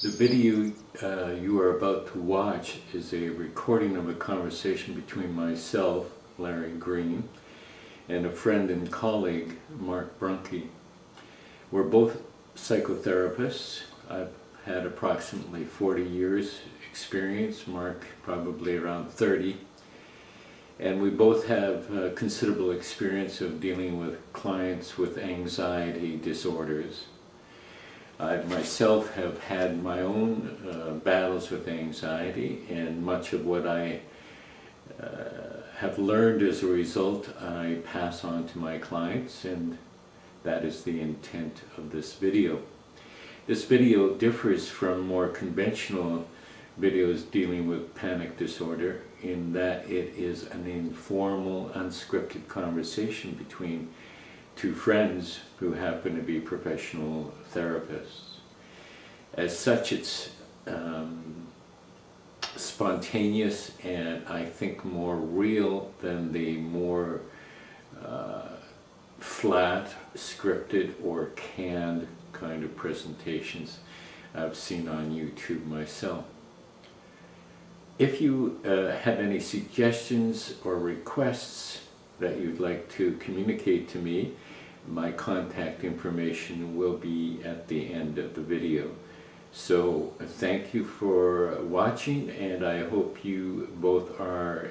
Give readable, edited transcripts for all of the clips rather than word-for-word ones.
The video you are about to watch is a recording of a conversation between myself, Larry Green, and a friend and colleague, Mark Brunke. We're both psychotherapists. I've had approximately 40 years experience, Mark probably around 30. And we both have considerable experience of dealing with clients with anxiety disorders. I myself have had my own battles with anxiety, and much of what I have learned as a result I pass on to my clients, and that is the intent of this video. This video differs from more conventional videos dealing with panic disorder in that it is an informal, unscripted conversation between two friends who happen to be professional therapists. As such, it's spontaneous and I think more real than the more flat, scripted or canned kind of presentations I've seen on YouTube myself. If you have any suggestions or requests that you'd like to communicate to me, my contact information will be at the end of the video. So thank you for watching, and I hope you both are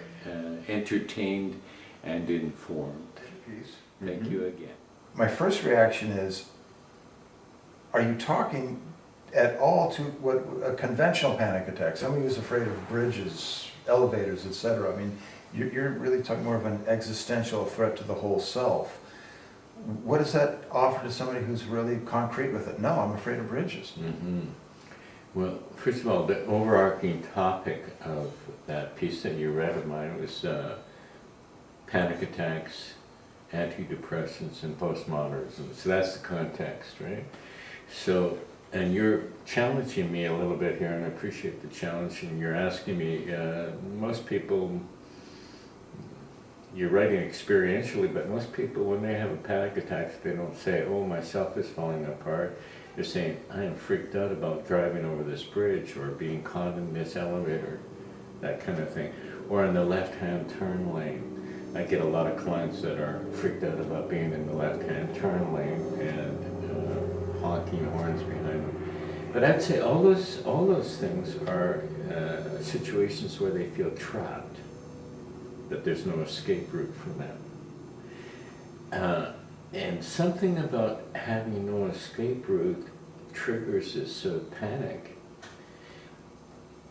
entertained and informed. Thank you again. My first reaction is, are you talking at all to what a conventional panic attack? Somebody who's afraid of bridges, elevators, etc. I mean, you're really talking more of an existential threat to the whole self. What does that offer to somebody who's really concrete with it? No, I'm afraid of bridges. Well, first of all, the overarching topic of that piece that you read of mine was panic attacks, antidepressants, and postmodernism. So that's the context, right? So, and you're challenging me a little bit here, and I appreciate the challenge, and you're asking me, most people, you're writing experientially, but most people, when they have a panic attack, they don't say, oh, my self is falling apart. They're saying, I am freaked out about driving over this bridge, or being caught in this elevator, that kind of thing. Or in the left-hand turn lane. I get a lot of clients that are freaked out about being in the left-hand turn lane and honking horns behind them. But I'd say all those things are situations where they feel trapped, that there's no escape route for them. And something about having no escape route triggers this sort of panic.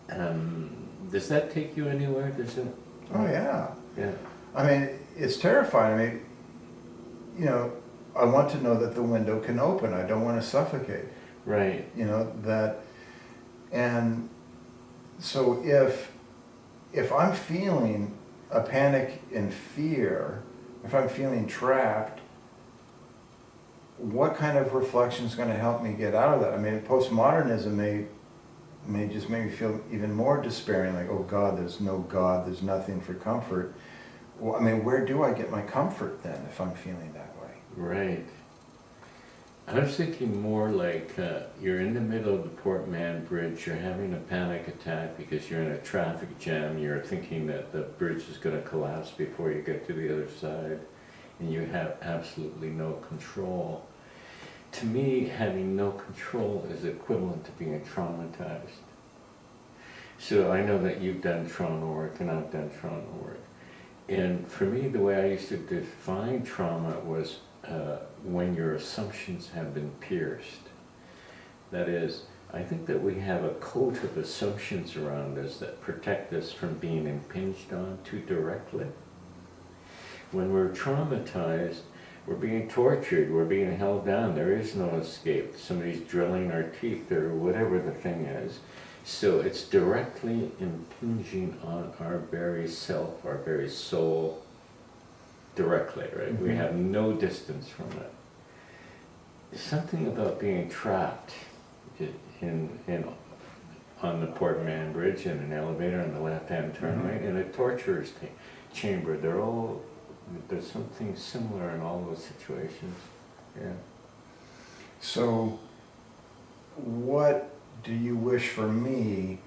Does that take you anywhere? Does it? Oh yeah. Yeah. I mean, it's terrifying. I mean, you know, I want to know that the window can open. I don't want to suffocate. Right. You know, that, and so if I'm feeling a panic and fear, if I'm feeling trapped, what kind of reflection is going to help me get out of that? I mean, postmodernism may just make me feel even more despairing, like, oh God, there's no God, there's nothing for comfort. Well, I mean, where do I get my comfort then if I'm feeling that way? Right. I was thinking more like you're in the middle of the Port Mann Bridge, you're having a panic attack because you're in a traffic jam, you're thinking that the bridge is going to collapse before you get to the other side, and you have absolutely no control. To me, having no control is equivalent to being traumatized. So I know that you've done trauma work and I've done trauma work. And for me, the way I used to define trauma was when your assumptions have been pierced. That is, I think that we have a coat of assumptions around us that protect us from being impinged on too directly. When we're traumatized, we're being tortured, we're being held down, there is no escape. Somebody's drilling our teeth or whatever the thing is. So it's directly impinging on our very self, our very soul, directly, right? We have no distance from it. There's something about being trapped on the Port Mann Bridge in an elevator on the left-hand turn lane in a torturer's chamber. There's something similar in all those situations. Yeah. So what do you wish for me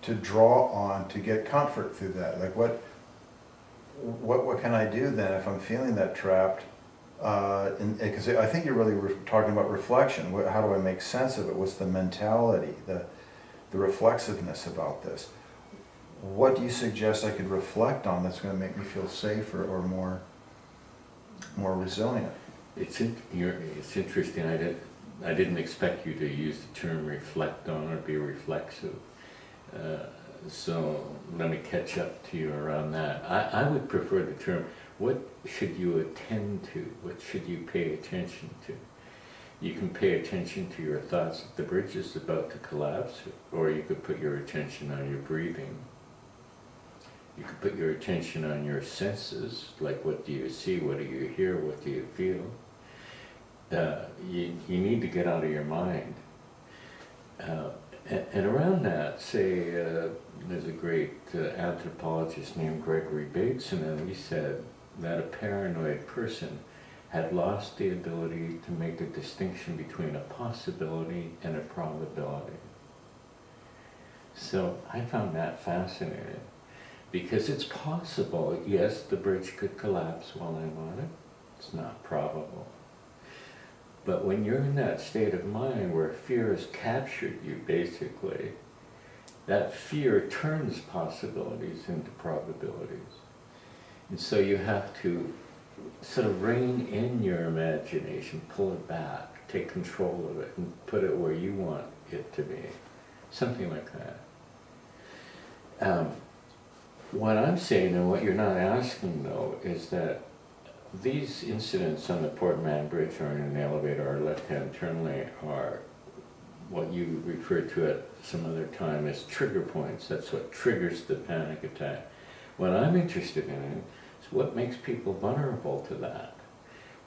to draw on to get comfort through that? Like what can I do then if I'm feeling that trapped? Because I think you're really talking about reflection. How do I make sense of it? What's the mentality, the reflexiveness about this? What do you suggest I could reflect on that's going to make me feel safer or more resilient? It's interesting. I didn't expect you to use the term reflect on or be reflexive. So let me catch up to you around that. I would prefer the term, what should you attend to? What should you pay attention to? You can pay attention to your thoughts that the bridge is about to collapse, or you could put your attention on your breathing. You could put your attention on your senses, like what do you see, what do you hear, what do you feel? You need to get out of your mind. And around that, say, there's a great anthropologist named Gregory Bateson, and he said that a paranoid person had lost the ability to make a distinction between a possibility and a probability. So I found that fascinating, because it's possible, yes, the bridge could collapse while I'm on it. It's not probable. But when you're in that state of mind where fear has captured you, basically, that fear turns possibilities into probabilities. And so you have to sort of rein in your imagination, pull it back, take control of it, and put it where you want it to be. Something like that. What I'm saying, and what you're not asking, though, is that these incidents on the Port Mann Bridge or in an elevator or left-hand turn lane are what you referred to at some other time as trigger points. That's what triggers the panic attack. What I'm interested in is what makes people vulnerable to that.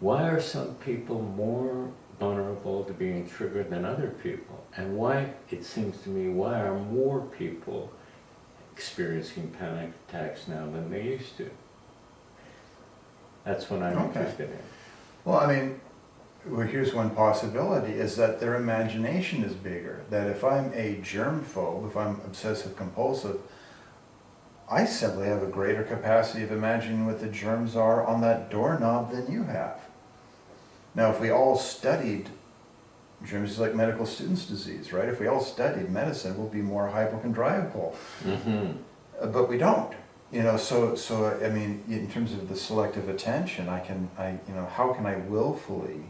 Why are some people more vulnerable to being triggered than other people? And why, it seems to me, why are more people experiencing panic attacks now than they used to? That's what I'm interested in. Well, I mean, here's one possibility, is that their imagination is bigger. That if I'm a germphobe, if I'm obsessive compulsive, I simply have a greater capacity of imagining what the germs are on that doorknob than you have. Now, if we all studied, germs is like medical student's disease, right? If we all studied medicine, we'll be more hypochondriacal. But we don't. You know, so I mean, in terms of the selective attention, how can I willfully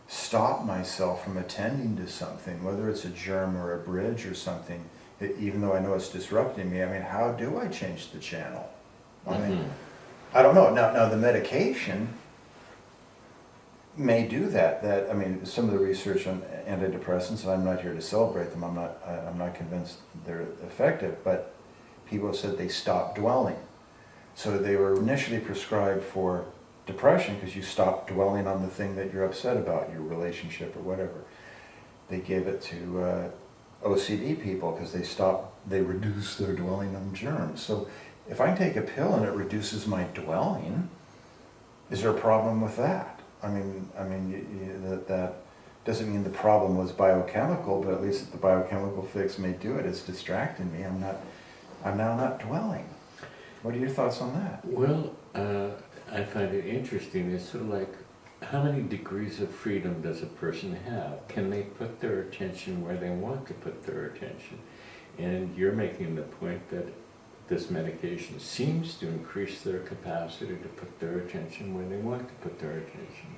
stop myself from attending to something, whether it's a germ or a bridge or something, even though I know it's disrupting me? I mean, how do I change the channel? I mean, I don't know. Now the medication may do that. I mean, some of the research on antidepressants, and I'm not here to celebrate them. I'm not convinced they're effective, but people have said they stop dwelling. So they were initially prescribed for depression because you stop dwelling on the thing that you're upset about, your relationship or whatever. They gave it to OCD people because they reduce their dwelling on germs. So if I take a pill and it reduces my dwelling, is there a problem with that? I mean, that doesn't mean the problem was biochemical, but at least the biochemical fix may do it. It's distracting me. I'm now not dwelling. What are your thoughts on that? Well, I find it interesting. It's sort of like, how many degrees of freedom does a person have? Can they put their attention where they want to put their attention? And you're making the point that this medication seems to increase their capacity to put their attention where they want to put their attention.